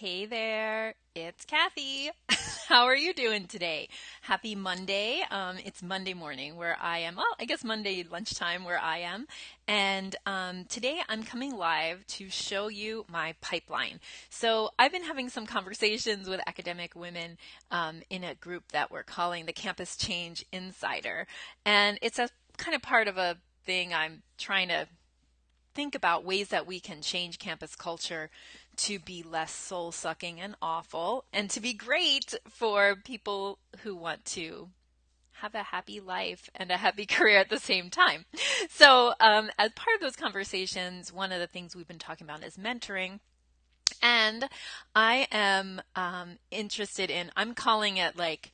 Hey there, it's Kathy. How are you doing today? Happy Monday. It's Monday morning where I am. Well, I guess Monday lunchtime where I am. And today I'm coming live to show you my pipeline. So I've been having some conversations with academic women in a group that we're calling the Campus Change Insider. And it's a kind of part of a thing I'm trying to think about ways that we can change campus culture to be less soul sucking and awful and to be great for people who want to have a happy life and a happy career at the same time. So, as part of those conversations, one of the things we've been talking about is mentoring. And I am interested in, I'm calling it like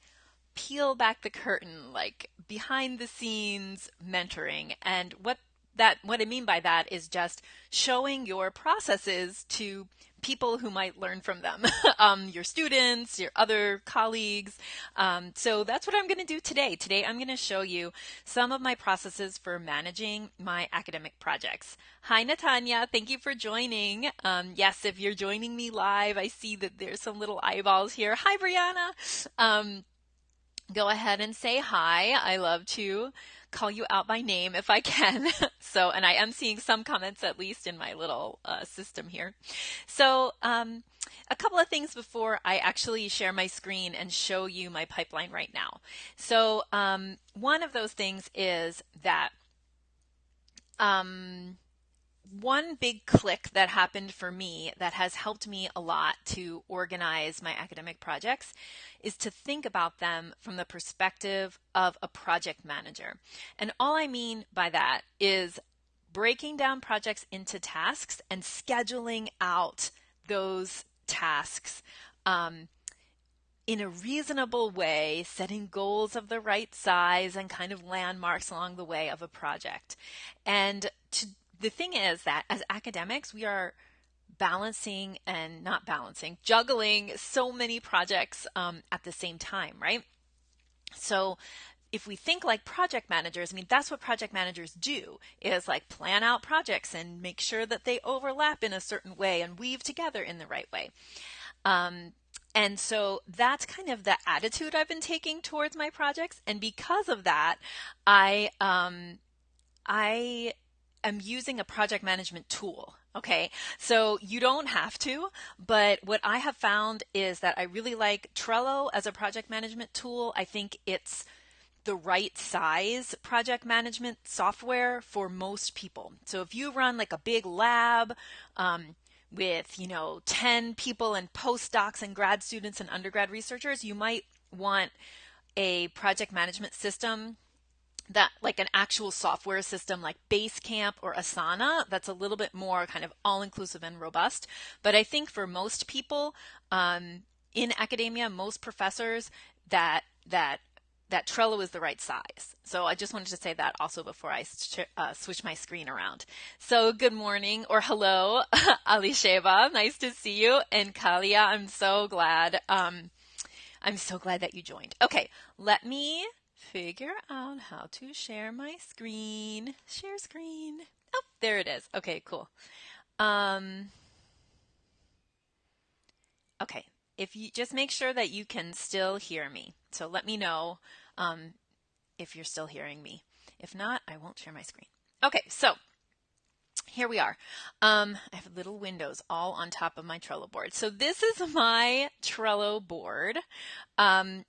peel back the curtain, like behind the scenes mentoring. And what I mean by that is just showing your processes to people who might learn from them, your students, your other colleagues. So that's what I'm going to do today. Today, I'm going to show you some of my processes for managing my academic projects. Hi, Natanya. Thank you for joining. Yes, if you're joining me live, I see that there's some little eyeballs here. Hi, Brianna. Go ahead and say hi. I love to call you out by name if I can. So, and I am seeing some comments at least in my little system here. So, a couple of things before I actually share my screen and show you my pipeline right now. So, one of those things is that one big click that happened for me that has helped me a lot to organize my academic projects is to think about them from the perspective of a project manager. And all I mean by that is breaking down projects into tasks and scheduling out those tasks in a reasonable way, setting goals of the right size and kind of landmarks along the way of a project. And the thing is that as academics, we are balancing and not balancing, juggling so many projects at the same time, right? So if we think like project managers, I mean, that's what project managers do is like plan out projects and make sure that they overlap in a certain way and weave together in the right way. And so that's kind of the attitude I've been taking towards my projects. And because of that, I am using a project management tool. Okay, so you don't have to, but what I have found is that I really like Trello as a project management tool. I think it's the right size project management software for most people. So if you run like a big lab with, 10 people and postdocs and grad students and undergrad researchers, you might want a project management system that like an actual software system like Basecamp or Asana that's a little bit more kind of all-inclusive and robust. But I think for most people in academia, most professors, that Trello is the right size. So I just wanted to say that also before I switch my screen around. So good morning or hello, Alisheva. Nice to see you. And Kalia, I'm so glad that you joined. Okay, let me figure out how to share my screen. Share screen. Oh, there it is. Okay, cool. Okay, if you just make sure that you can still hear me. So let me know if you're still hearing me. If not, I won't share my screen. Okay, so here we are. I have little windows all on top of my Trello board. So this is my Trello board. I'm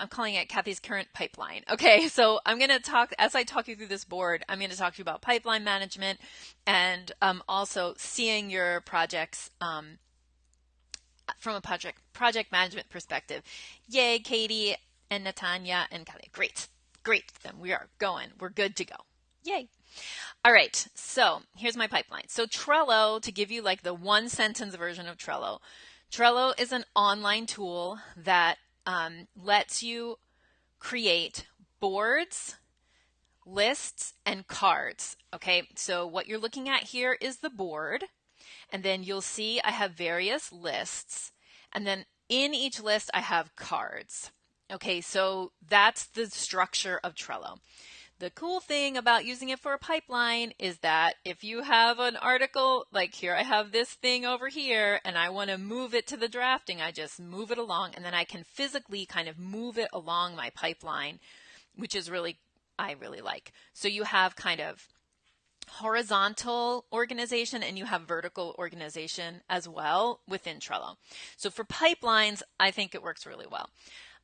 calling it Kathy's current pipeline. Okay, so I'm going to talk, as I talk you through this board, I'm going to talk to you about pipeline management and also seeing your projects from a project management perspective. Yay, Katie and Natanya and Kelly. Great. Then we are going. We're good to go. Yay. All right. So here's my pipeline. So Trello, to give you like the one sentence version of Trello, Trello is an online tool that lets you create boards, lists, and cards. Okay, so what you're looking at here is the board, and then you'll see I have various lists, and then in each list I have cards. Okay, so that's the structure of Trello. The cool thing about using it for a pipeline is that if you have an article, like here I have this thing over here and I want to move it to the drafting, I just move it along and then I can physically kind of move it along my pipeline, which is really, I really like. So you have kind of horizontal organization and you have vertical organization as well within Trello. So for pipelines, I think it works really well.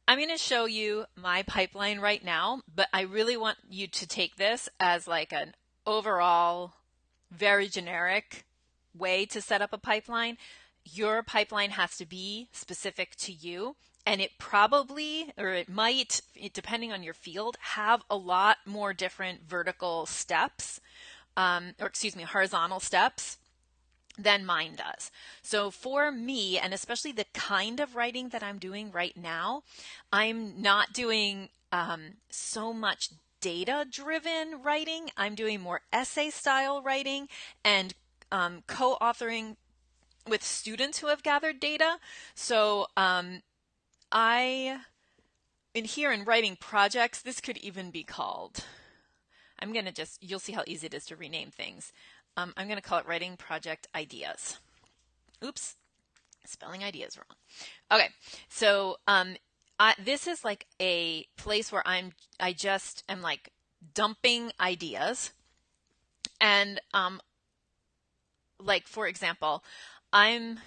I'm going to show you my pipeline right now, but I really want you to take this as like an overall, very generic way to set up a pipeline. Your pipeline has to be specific to you, and it probably, or it might, depending on your field, have a lot more different vertical steps, horizontal steps than mine does. So for me, and especially the kind of writing that I'm doing right now, I'm not doing so much data-driven writing. I'm doing more essay-style writing and co-authoring with students who have gathered data. So in writing projects, this could even be called, you'll see how easy it is to rename things. I'm going to call it writing project ideas. Oops, spelling ideas wrong. Okay, so this is like a place where I just am like dumping ideas. And like, for example, I'm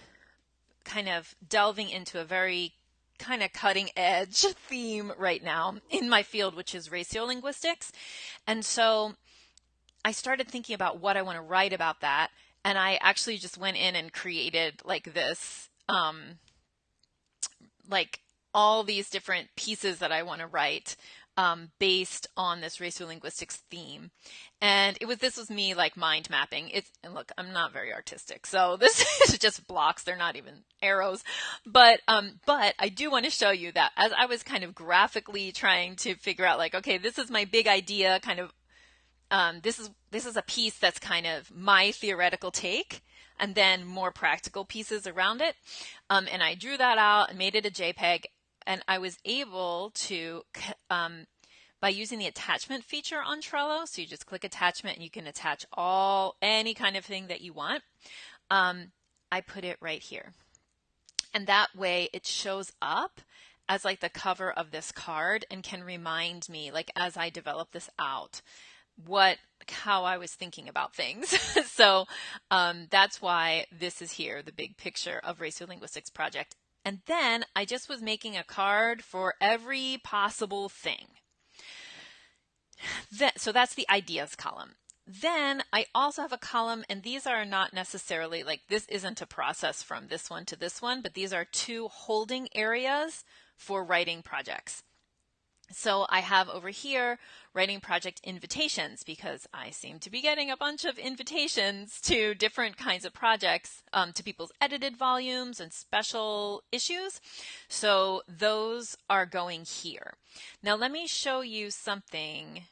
kind of delving into a very kind of cutting edge theme right now in my field, which is sociolinguistics. And so I started thinking about what I want to write about that. And I actually just went in and created like this, like all these different pieces that I want to write based on this sociolinguistics theme. And this was me like mind mapping. And look, I'm not very artistic, so this is just blocks. They're not even arrows. But I do want to show you that as I was kind of graphically trying to figure out like, okay, this is my big idea, kind of this is a piece that's kind of my theoretical take, and then more practical pieces around it. And I drew that out and made it a JPEG, and I was able to, by using the attachment feature on Trello, so you just click attachment and you can attach any kind of thing that you want. I put it right here. And that way it shows up as like the cover of this card and can remind me, like as I develop this out, how I was thinking about things. So that's why this is here, the big picture of Sociolinguistics Project. And then I just was making a card for every possible thing. So that's the ideas column. Then I also have a column, and these are not necessarily like, this isn't a process from this one to this one, but these are two holding areas for writing projects. So I have over here writing project invitations, because I seem to be getting a bunch of invitations to different kinds of projects, to people's edited volumes and special issues. So those are going here. Now let me show you something,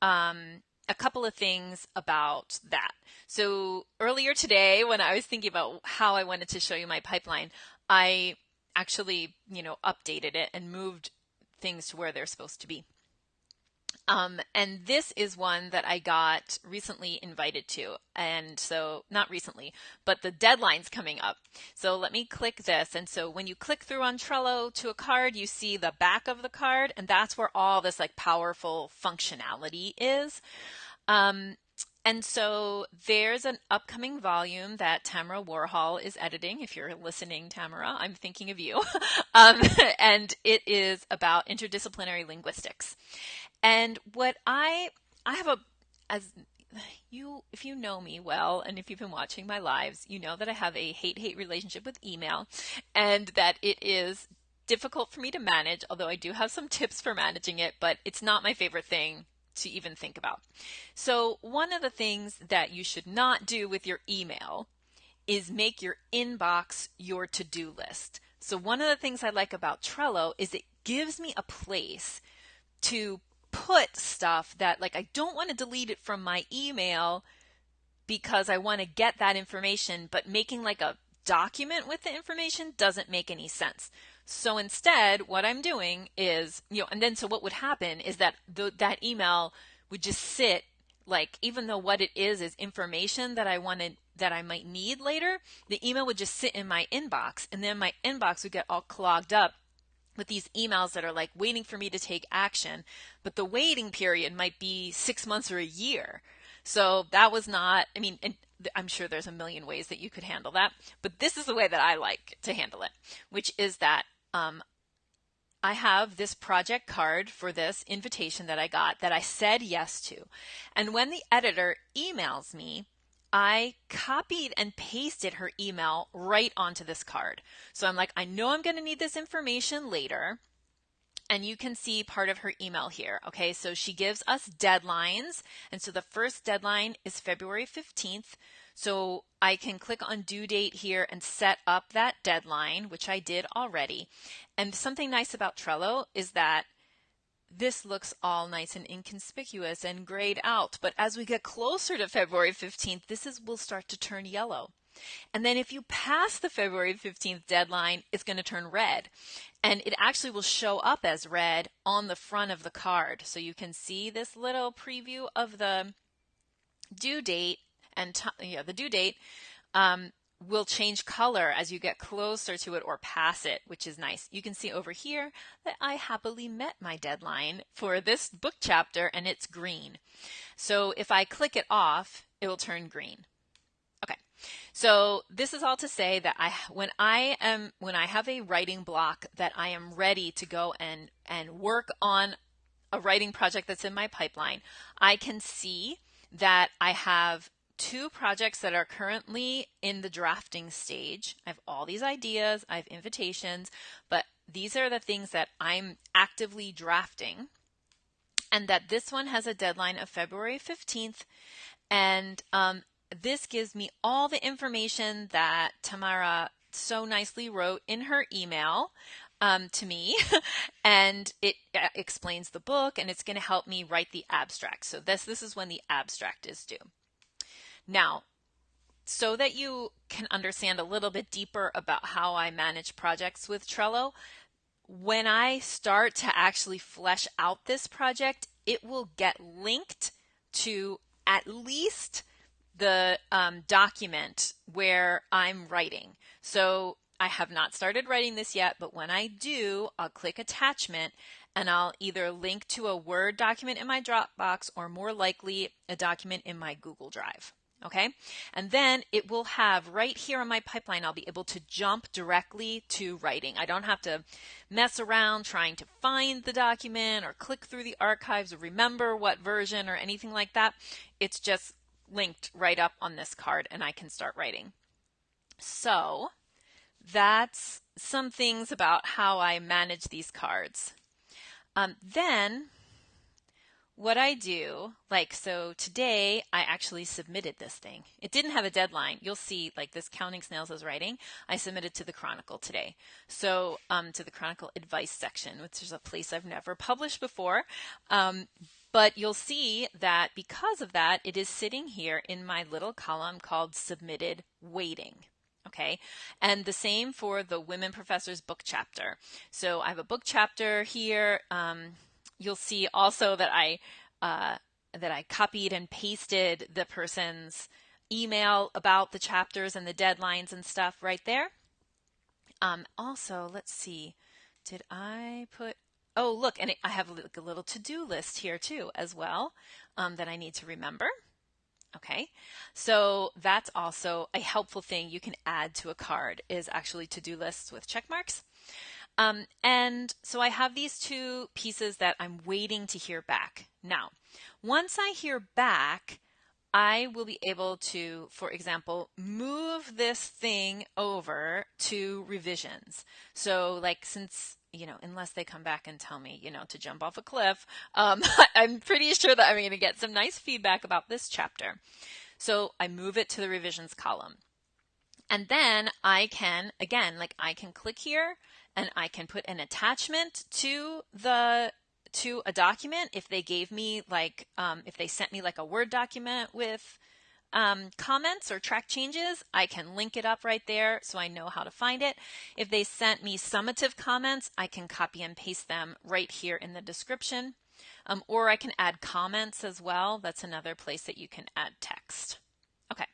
a couple of things about that. So earlier today, when I was thinking about how I wanted to show you my pipeline, I actually, updated it and moved things to where they're supposed to be. And this is one that I got recently invited to. And so not recently, but the deadline's coming up. So let me click this. And so when you click through on Trello to a card, you see the back of the card, and that's where all this like powerful functionality is. And so there's an upcoming volume that Tamara Warhol is editing. If you're listening, Tamara, I'm thinking of you. And it is about interdisciplinary linguistics. And what I have if you know me well, and if you've been watching my lives, you know that I have a hate-hate relationship with email, and that it is difficult for me to manage, although I do have some tips for managing it, but it's not my favorite thing to even think about. So one of the things that you should not do with your email is make your inbox your to-do list. So one of the things I like about Trello is it gives me a place to put stuff that, like, I don't want to delete it from my email because I want to get that information, but making like a document with the information doesn't make any sense. So instead, what I'm doing is, and then so what would happen is that that email would just sit, like, even though what it is information that I might need later, the email would just sit in my inbox, and then my inbox would get all clogged up with these emails that are like waiting for me to take action, but the waiting period might be 6 months or a year. So that was not, I mean, and I'm sure there's a million ways that you could handle that, but this is the way that I like to handle it, which is that I have this project card for this invitation that I got that I said yes to. And when the editor emails me, I copied and pasted her email right onto this card. So I'm like, I know I'm going to need this information later. And you can see part of her email here. Okay, so she gives us deadlines. And so the first deadline is February 15th. So I can click on due date here and set up that deadline, which I did already. And something nice about Trello is that this looks all nice and inconspicuous and grayed out. But as we get closer to February 15th, will start to turn yellow. And then if you pass the February 15th deadline, it's going to turn red. And it actually will show up as red on the front of the card. So you can see this little preview of the due date, and the due date will change color as you get closer to it or pass it, which is nice. You can see over here that I happily met my deadline for this book chapter, and it's green. So if I click it off, it will turn green. Okay, so this is all to say that when I have a writing block that I am ready to go and work on a writing project that's in my pipeline, I can see that I have 2 projects that are currently in the drafting stage. I have all these ideas, I have invitations, but these are the things that I'm actively drafting, and that this one has a deadline of February 15th, and this gives me all the information that Tamara so nicely wrote in her email to me, and it explains the book, and it's going to help me write the abstract. So this is when the abstract is due. Now, so that you can understand a little bit deeper about how I manage projects with Trello, when I start to actually flesh out this project, it will get linked to at least the document where I'm writing. So I have not started writing this yet, but when I do, I'll click attachment, and I'll either link to a Word document in my Dropbox, or more likely a document in my Google Drive. Okay, and then it will have right here on my pipeline, I'll be able to jump directly to writing. I don't have to mess around trying to find the document or click through the archives or remember what version or anything like that. It's just linked right up on this card, and I can start writing. So that's some things about how I manage these cards. Then what I do, so today I actually submitted this thing. It didn't have a deadline. You'll see, this Counting Snails as Writing, I submitted to the Chronicle today. So to the Chronicle advice section, which is a place I've never published before. But you'll see that because of that, it is sitting here in my little column called Submitted Waiting. Okay, and the same for the Women Professors book chapter. So I have a book chapter here. You'll see also that I copied and pasted the person's email about the chapters and the deadlines and stuff right there. Also, let's see, did I put, oh look, and I have a little to-do list here too as well that I need to remember. Okay, so that's also a helpful thing you can add to a card, is actually to-do lists with check marks. And so I have these 2 pieces that I'm waiting to hear back. Now, once I hear back, I will be able to, for example, move this thing over to revisions. So since, unless they come back and tell me, to jump off a cliff, I'm pretty sure that I'm going to get some nice feedback about this chapter. So I move it to the revisions column. And then I can, again, I can click here and I can put an attachment to a document. If they gave me if they sent me a Word document with comments or track changes, I can link it up right there so I know how to find it. If they sent me summative comments, I can copy and paste them right here in the description. Or I can add comments as well. That's another place that you can add text. Okay.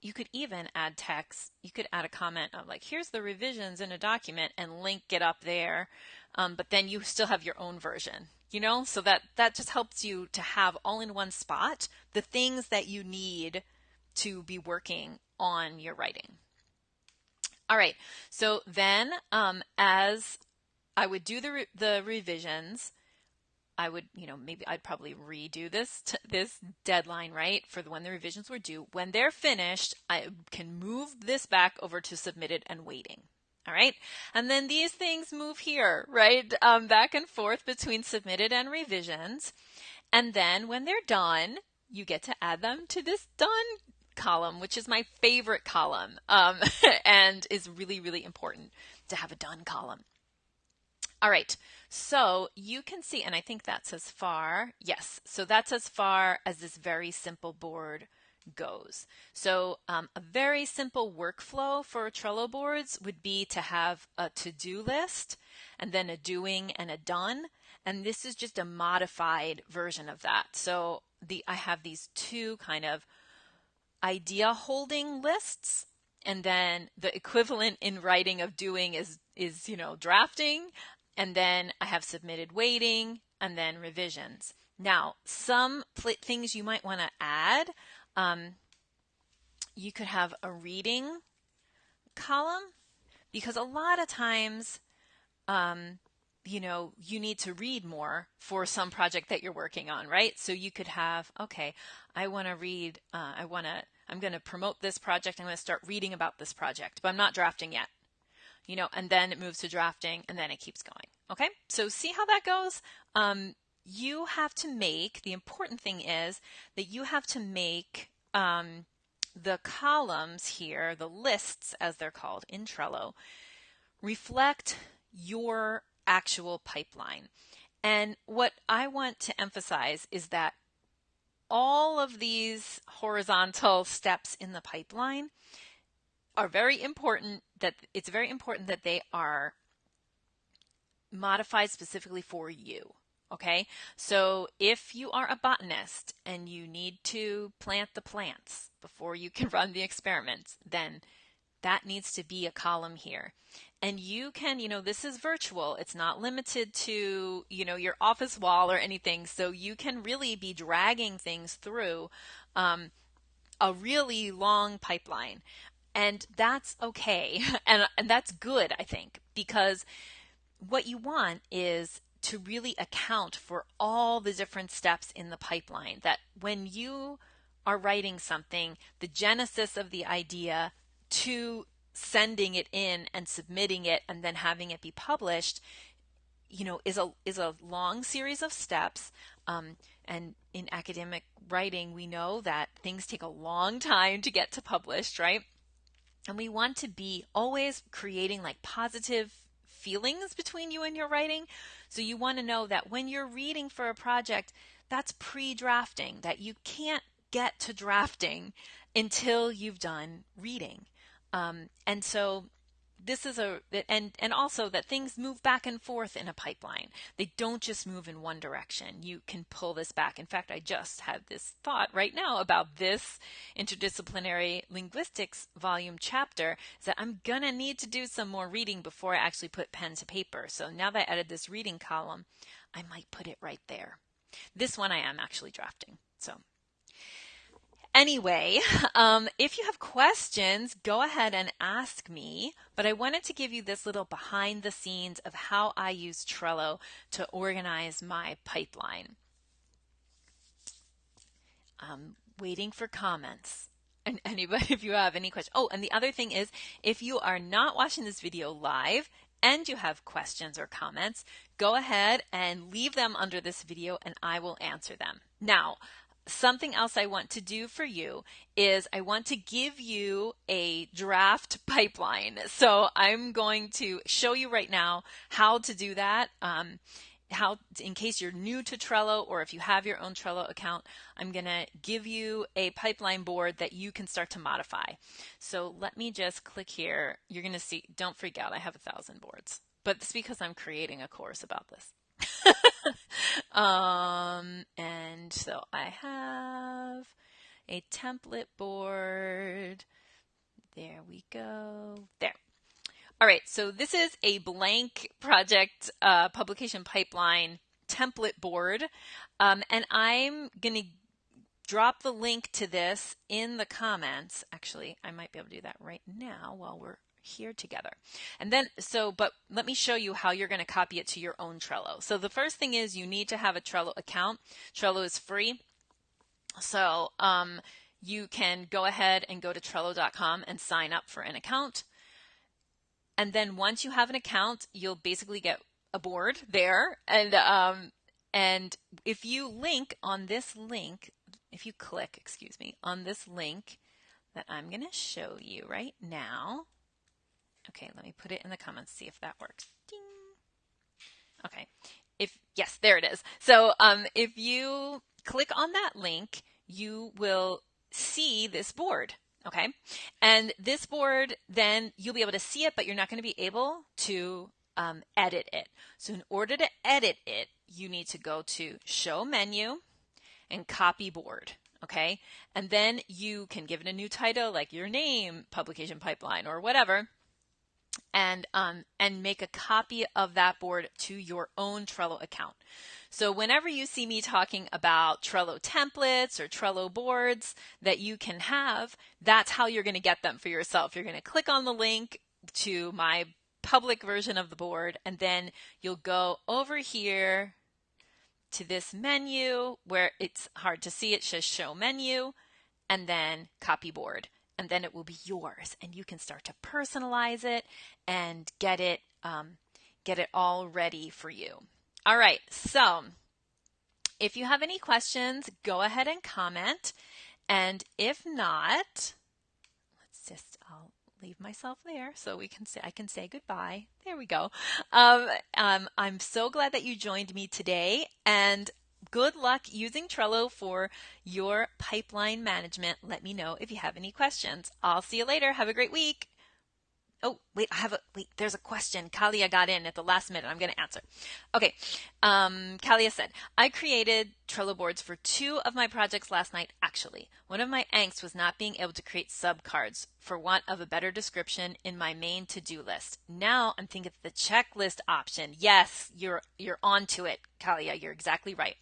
You could even add text. You could add a comment of like, here's the revisions in a document and link it up there. But then you still have your own version, so that just helps you to have all in one spot the things that you need to be working on your writing. All right. So then as I would do the revisions, I would, maybe I'd probably redo this deadline, right, for when the revisions were due. When they're finished, I can move this back over to submitted and waiting. All right. And then these things move here, right, back and forth between submitted and revisions. And then when they're done, you get to add them to this done column, which is my favorite column, and is really, really important to have a done column. All right, so you can see, and I think that's as far, yes, so that's as far as this very simple board goes. So a very simple workflow for Trello boards would be to have a to-do list and then a doing and a done. And this is just a modified version of that. So I have these two kind of idea holding lists, and then the equivalent in writing of doing is drafting, and then I have submitted waiting, and then revisions. Now, some things you might want to add, you could have a reading column, because a lot of times you need to read more for some project that you're working on, right? So you could have, okay, I want to read, I'm going to promote this project. I'm going to start reading about this project, but I'm not drafting yet, and then it moves to drafting, and then it keeps going. Okay, so see how that goes? You have to make, the important thing is that you have to make the columns here, the lists as they're called in Trello, reflect your actual pipeline. And what I want to emphasize is that all of these horizontal steps in the pipeline are very important, that it's very important that they are modified specifically for you. Okay, so if you are a botanist and you need to plant the plants before you can run the experiments, then that needs to be a column here. And you can, this is virtual. It's not limited to, your office wall or anything. So you can really be dragging things through a really long pipeline. And that's okay. And that's good, I think, because what you want is to really account for all the different steps in the pipeline, that when you are writing something, the genesis of the idea to sending it in and submitting it and then having it be published, is a long series of steps. And in academic writing, we know that things take a long time to get to published, right? And we want to be always creating like positive feelings between you and your writing. So you want to know that when you're reading for a project, that's pre-drafting, that you can't get to drafting until you've done reading. And so this is and also that things move back and forth in a pipeline. They don't just move in one direction. You can pull this back. In fact, I just had this thought right now about this interdisciplinary linguistics volume chapter, is that I'm going to need to do some more reading before I actually put pen to paper. So now that I added this reading column, I might put it right there. This one I am actually drafting. So anyway, if you have questions, go ahead and ask me, but I wanted to give you this little behind the scenes of how I use Trello to organize my pipeline. I'm waiting for comments. And anybody, if you have any questions. Oh, and the other thing is, if you are not watching this video live and you have questions or comments, go ahead and leave them under this video and I will answer them. Now, something else I want to do for you is I want to give you a draft pipeline. So I'm going to show you right now how to do that. In case you're new to Trello, or if you have your own Trello account, I'm going to give you a pipeline board that you can start to modify. So let me just click here. You're going to see, don't freak out, I have 1,000 boards, but it's because I'm creating a course about this. And so I have a template board. There we go. There. All right, so this is a blank project publication pipeline template board. And I'm going to drop the link to this in the comments. Actually, I might be able to do that right now while we're here together. And then, but let me show you how you're going to copy it to your own Trello. So the first thing is you need to have a Trello account. Trello is free. So you can go ahead and go to Trello.com and sign up for an account. And then once you have an account, you'll basically get a board there. And if you link on this link, if you click, excuse me, on this link that I'm going to show you right now. Okay, let me put it in the comments, see if that works. Ding. Okay. Yes, there it is. So if you click on that link, you will see this board. Okay. And this board, then you'll be able to see it, but you're not going to be able to edit it. So in order to edit it, you need to go to Show Menu and Copy Board. Okay. And then you can give it a new title like your name, Publication Pipeline, or whatever. And make a copy of that board to your own Trello account. So whenever you see me talking about Trello templates or Trello boards that you can have, that's how you're going to get them for yourself. You're going to click on the link to my public version of the board, and then you'll go over here to this menu where it's hard to see. It says Show Menu, and then Copy Board. And then it will be yours, and you can start to personalize it and get it all ready for you. All right, so if you have any questions, go ahead and comment. And if not, I'll leave myself there so I can say goodbye. There we go. I'm so glad that you joined me today, and good luck using Trello for your pipeline management. Let me know if you have any questions. I'll see you later. Have a great week. Oh, wait, there's a question. Kalia got in at the last minute. I'm going to answer. Okay. Kalia said, I created Trello boards for 2 of my projects last night, actually. One of my angst was not being able to create subcards for want of a better description in my main to-do list. Now I'm thinking of the checklist option. Yes, you're onto it, Kalia. You're exactly right.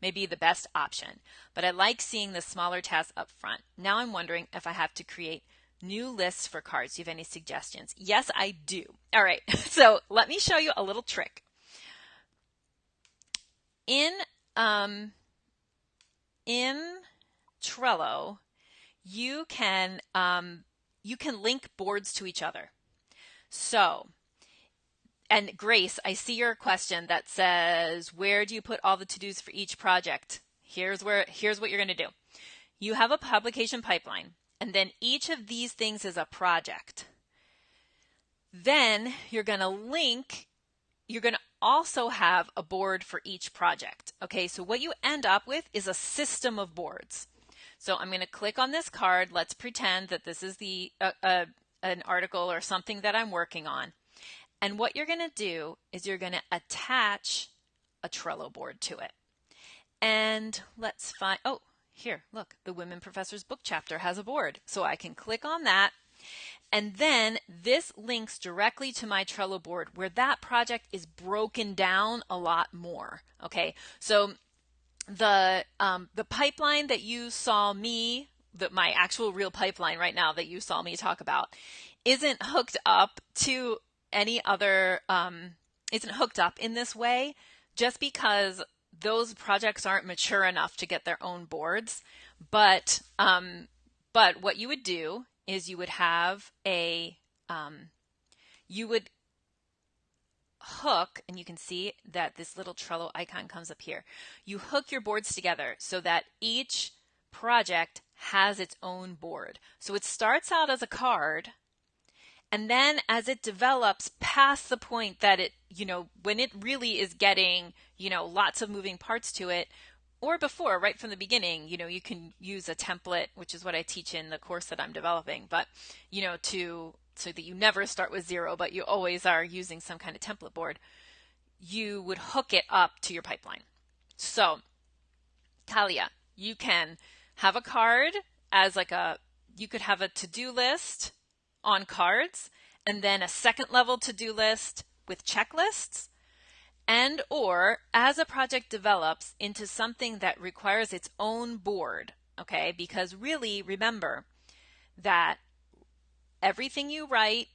Maybe the best option. But I like seeing the smaller tasks up front. Now I'm wondering if I have to create new lists for cards. Do you have any suggestions? Yes, I do. All right. So let me show you a little trick. In Trello, you can link boards to each other. So, and Grace, I see your question that says, where do you put all the to-dos for each project? Here's what you're going to do. You have a publication pipeline. And then each of these things is a project. Then you're going to also have a board for each project. Okay, so what you end up with is a system of boards. So I'm going to click on this card. Let's pretend that this is an article or something that I'm working on. And what you're going to do is you're going to attach a Trello board to it. And let's find, here, look, the Women Professors book chapter has a board. So I can click on that. And then this links directly to my Trello board where that project is broken down a lot more. Okay, so the pipeline that you saw me, my actual real pipeline right now that you saw me talk about, isn't hooked up to any other, isn't hooked up in this way just because those projects aren't mature enough to get their own boards. But what you would do is you would have you would hook, and you can see that this little Trello icon comes up here. You hook your boards together so that each project has its own board. So it starts out as a card, and then as it develops past the point that it, when it really is getting, lots of moving parts to it, or before, right from the beginning, you can use a template, which is what I teach in the course that I'm developing, but, so that you never start with 0, but you always are using some kind of template board. you would hook it up to your pipeline. So, Talia, you can have a card as like you could have a to-do list on cards, and then a second level to-do list with checklists, and or as a project develops into something that requires its own board, okay? Because really, remember that everything you write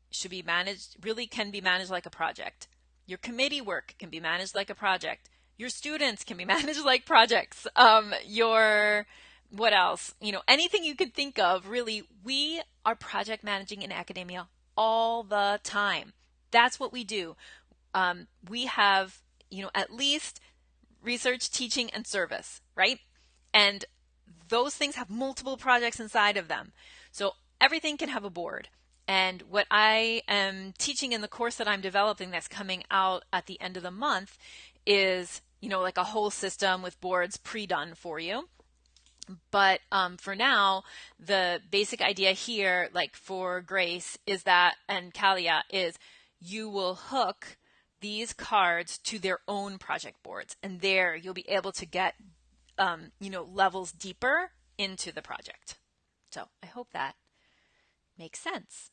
should be managed, really can be managed like a project. Your committee work can be managed like a project. Your students can be managed like projects. What else? Anything you could think of, really, we are project managing in academia all the time. That's what we do. We have, at least research, teaching, and service, right? And those things have multiple projects inside of them. So everything can have a board. And what I am teaching in the course that I'm developing that's coming out at the end of the month is, like a whole system with boards pre-done for you. But for now, the basic idea here, like for Grace, is that, and Kalia, is you will hook these cards to their own project boards. And there you'll be able to get, levels deeper into the project. So I hope that makes sense.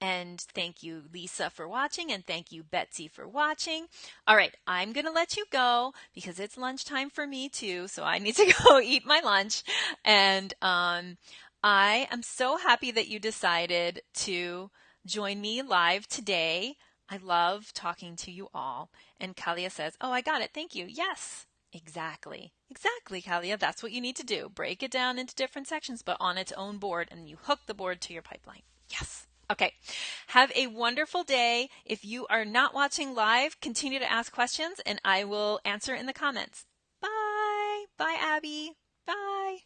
And thank you, Lisa, for watching, and thank you, Betsy, for watching. All right, I'm going to let you go because it's lunchtime for me too, so I need to go eat my lunch. And I am so happy that you decided to join me live today. I love talking to you all. And Kalia says, oh, I got it. Thank you. Yes, exactly. Exactly, Kalia. That's what you need to do. Break it down into different sections, but on its own board, and you hook the board to your pipeline. Yes. Okay. Have a wonderful day. If you are not watching live, continue to ask questions and I will answer in the comments. Bye. Bye, Abby. Bye.